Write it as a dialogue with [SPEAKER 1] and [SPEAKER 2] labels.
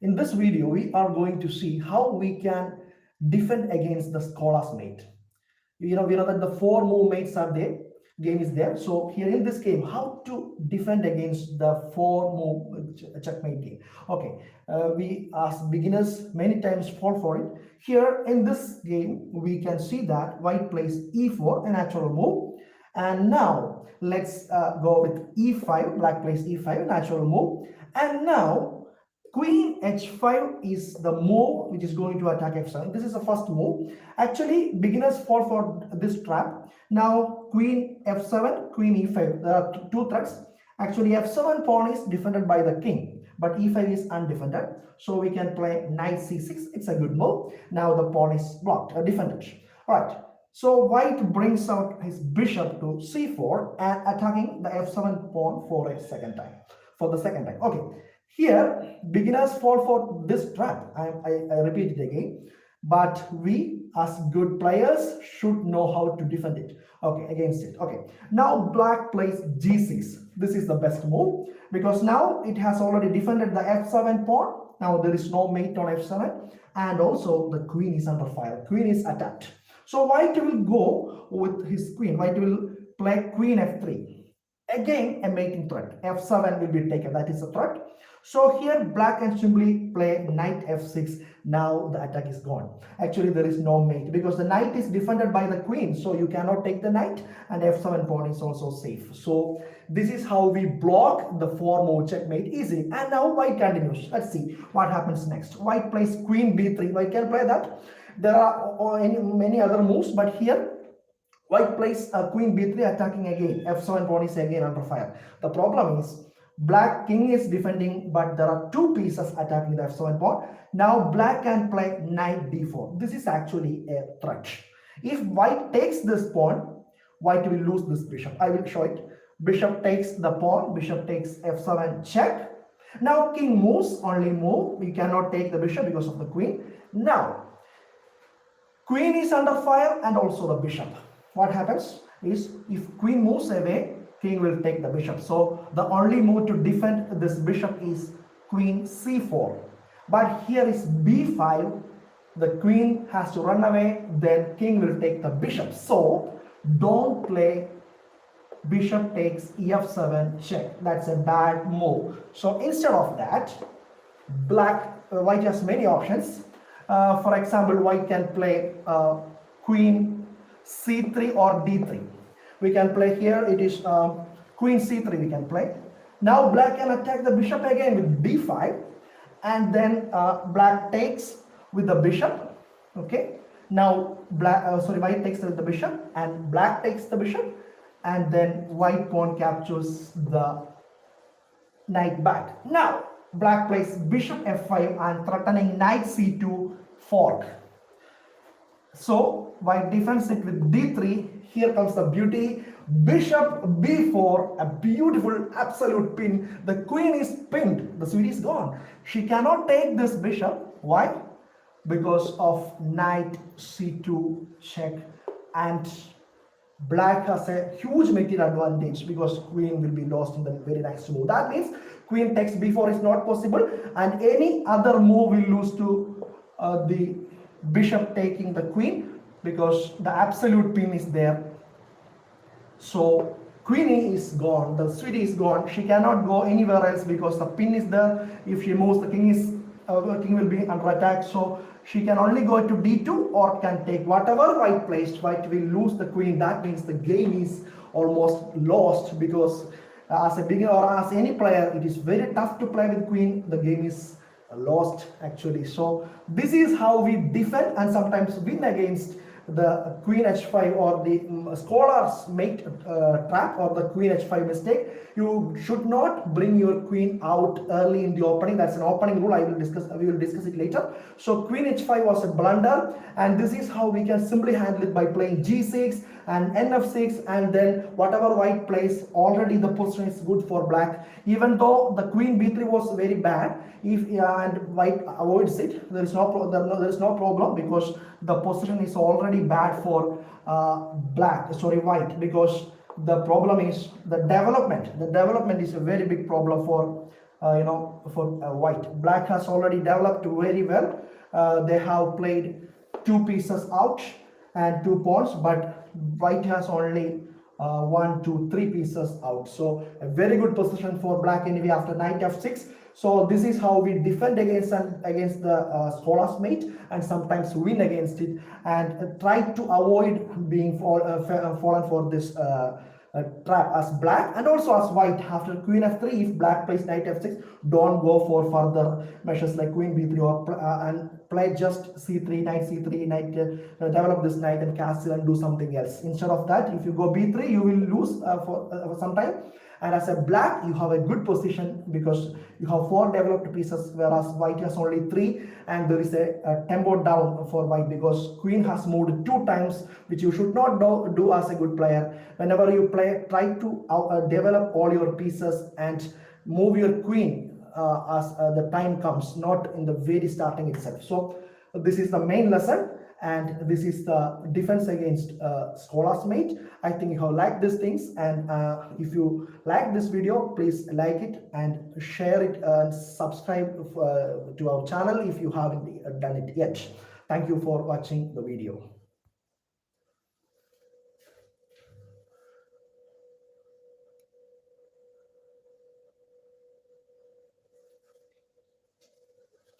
[SPEAKER 1] In this video, we are going to see how we can defend against the scholar's mate. We know that the four move mates are there. Game is there. So here in this game, how to defend against the four move checkmate game. Okay, we as beginners many times fall for it. Here in this game, we can see that white plays e4, a natural move. And now let's go with e5. Black plays e5, natural move. And now Queen h5 is the move which is going to attack f7. This is the first move. Actually, beginners fall for this trap. Now, Queen f7, Queen e5. There are two threats. Actually, f7 pawn is defended by the king, but e5 is undefended. So we can play knight c6. It's a good move. Now the pawn is blocked, defended. All right. So white brings out his bishop to c4 and attacking the f7 pawn for a second time. Okay. Here, beginners fall for this trap. I repeat it again. But we, as good players, should know how to defend it. Okay, against it. Okay. Now, black plays g6. This is the best move because now it has already defended the f7 pawn. Now, there is no mate on f7. And also, the queen is under fire. Queen is attacked. So, white will go with his queen. White will play queen f3. Again, a mating threat. f7 will be taken. That is a threat. So here black can simply play knight f6. Now the attack is gone. Actually, there is no mate because the knight is defended by the queen. So you cannot take the knight, and f7 pawn is also safe. So this is how we block the four move checkmate easily. And now white continues. Let's see what happens next. White plays queen b3. White can play that. There are many other moves, but here white plays queen b3 attacking again. f7 pawn is again under fire. The problem is black king is defending, but there are two pieces attacking the f7 pawn. Now black can play knight d4. This is actually a threat. If white takes this pawn, white will lose this bishop. I will show it. Bishop takes the pawn. Bishop takes f7 check. Now king moves, only move. We cannot take the bishop because of the queen. Now queen is under fire and also the bishop. What happens is if queen moves away, king will take the bishop. So the only move to defend this bishop is queen c4. But here is b5. The queen has to run away. Then king will take the bishop. So don't play bishop takes ef7 check. That's a bad move. So instead of that, white has many options. For example, white can play queen c3 or d3. We can play here, it is queen c3 we can play. Now black can attack the bishop again with d5, and then black takes with the bishop. Okay, now white takes with the bishop and black takes the bishop, and then white pawn captures the knight back. Now black plays bishop f5 and threatening knight c2 fork. So white defends it with d3. Here comes the beauty. Bishop b4, a beautiful absolute pin. The queen is pinned. The sweetie is gone. She cannot take this bishop. Why? Because of knight c2 check, and black has a huge material advantage because queen will be lost in the very next move. That means queen takes b4 is not possible, and any other move will lose to the bishop taking the queen because the absolute pin is there. So queenie is gone, the sweetie is gone. She cannot go anywhere else because the pin is there. If she moves, the king will be under attack. So she can only go to d2 or can take whatever white placed. White will lose the queen. That means the game is almost lost because as a beginner or as any player, it is very tough to play with queen. The game is lost actually. So this is how we defend and sometimes win against the queen h5 or the scholar's mate trap or the queen h5 mistake. You should not bring your queen out early in the opening. That's an opening rule. We will discuss it later. So queen h5 was a blunder, and this is how we can simply handle it by playing g6 and nf6, and then whatever white plays, already the position is good for black. Even though the queen b3 was very bad, and white avoids it, there is no problem because the position is already bad for white, because the problem is the development. The development is a very big problem for for white. Black has already developed very well. They have played two pieces out and two pawns, but white has only one, two, three pieces out. So a very good position for black anyway after knight f6. So this is how we defend against the scholar's mate and sometimes win against it, and try to avoid being fallen for this trap as black and also as white. After queen f3, if black plays knight f6, don't go for further measures like queen b3 or and play just c3, knight c3, knight develop this knight and castle and do something else. Instead of that, if you go b3, you will lose for some time. And as a black, you have a good position because you have four developed pieces, whereas white has only three, and there is a tempo down for white because queen has moved two times, which you should not do as a good player. Whenever you play, try to develop all your pieces and move your queen as the time comes, not in the very starting itself. So this is the main lesson, and this is the defense against scholar's mate. I think you have liked these things, and if you like this video, please like it and share it and subscribe to our channel if you haven't done it yet. Thank you for watching the video.